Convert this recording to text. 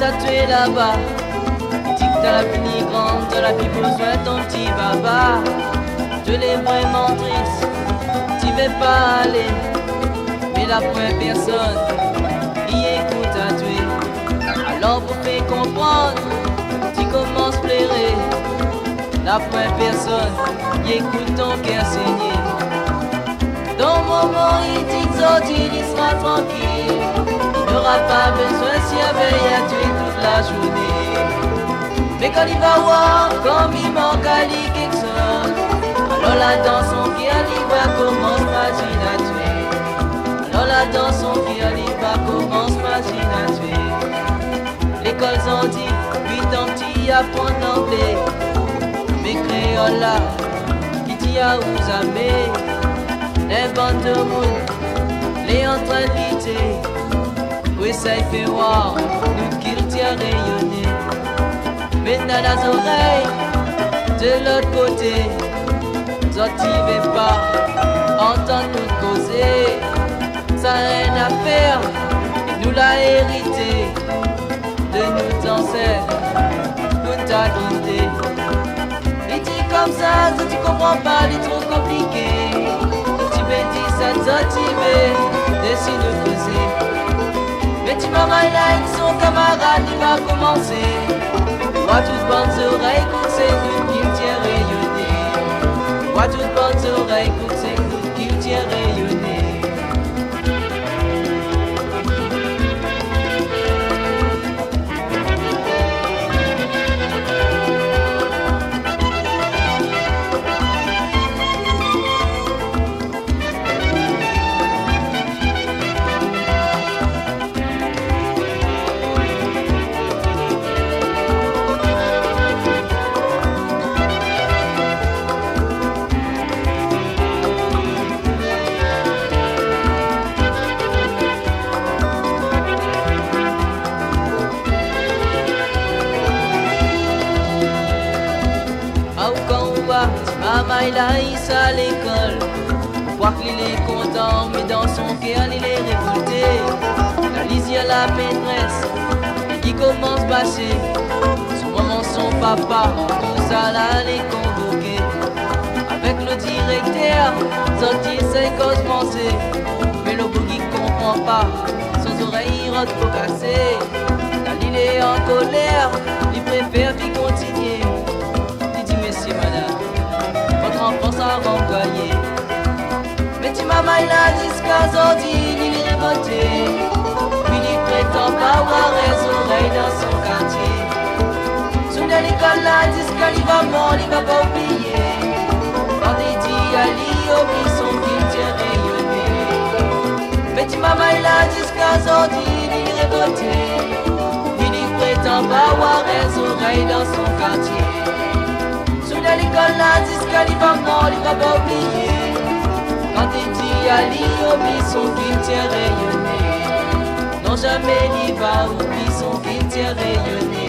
tatoué là-bas. Il dit que t'as la fini grande, t'as la plus besoin ton petit baba. Je l'ai vraiment triste, t'y vais pas aller. Mais la première personne, y écoute tatoué. Alors pour faire comprendre, tu commences à pleurer. La première personne, y écoute ton cœur saigner. Dans le moment, il dit que sorti, il sera tranquille. Il n'aura pas besoin s'il y avait à tuer toute la journée. Mais quand il va voir, comme il manque à lui quelque chose, alors là dans son cœur, il va commencer machine à tuer. Alors là dans son cœur, il va commencer machine à tuer. L'école s'en dit, puis ton petit apprend l'anglais. Mais créole là, il dit à vous amer. Les bandes de monde, les en train de lutter. Oui, ça y fait voir, nous qu'il tient rayonner. Mais dans les oreilles, de l'autre côté, t'y pas entendre nous causer. Ça n'a rien à faire, nous l'a hérité de nos ancêtres, nous t'a quitté. Il dit comme ça, tu comprends pas, il est trop compliqué. Ça t'active, décide de causer. Mais tu m'as mal là, son camarade, il va commencer. Vois toutes bonnes oreilles, écoute, c'est nous qui me tient rayonner. Vois toutes bonnes oreilles, écoute, c'est nous qui me tient rayonner. Maman il a ici à l'école. Voir qu'il est content, mais dans son cœur il est révolté. La lisière la maîtresse, il commence à passer. Son maman, son papa, tout ça là les convoquer. Avec le directeur, sorti ses causes pensées. Mais le bouc il comprend pas, sans oreille il rentre pour casser. Là il est en colère, il préfère puis continuer. Il dit messieurs madame, enfant à renvoyer. Mais tu m'as mal là jusqu'à sortir, il est révolté. Puis il prétend pas avoir les oreilles dans son quartier. Sous l'école là, jusqu'à il va mort, il va pas oublier. Quand il dit à lui, oublie son qu'il tient rayonner. Mais tu m'as mal là jusqu'à sortir, il est révolté. Puis il prétend pas avoir les oreilles dans son quartier. À l'école là, jusqu'à il va mort, il va pas oublier. Quand il dit à lui, oublie son qu'il tient rayonner. Non jamais il va oublier son qu'il tient rayonner.